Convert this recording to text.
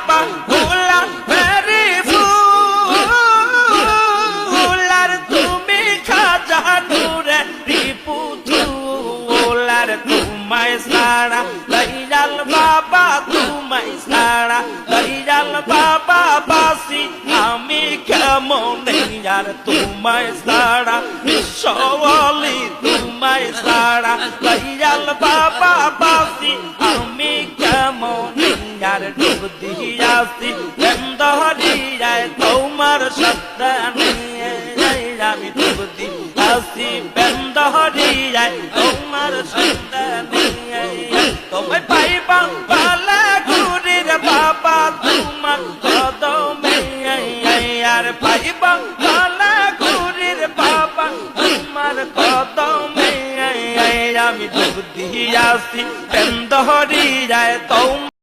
বাবা গোলাপ ভেরি ফুল আর তুমি খাজা নূরে রিপুতুল আর তোমায় সারা দয়াল বাবা তোমায় সারা দয়াল বাবা বাসি আমি কেমন আর তোমায় সারা বিশ্বলি তোমায় সারা দয়াল বাবা বাসি আমি কেমন আর ডুব দিয়াছি বেন্দহরিয়ায় তোমার সত্য নিয়ে আমি ডুব দিয়াছি বেন্দহরিয়ায় তোমার সত্য নিয়ে তোমায় পাইবা পালা গুরির বাবা তোমার কদমে আর পাইবা পালা গুরির বাবা তোমার কদমে আমি ডুব দিয়াছি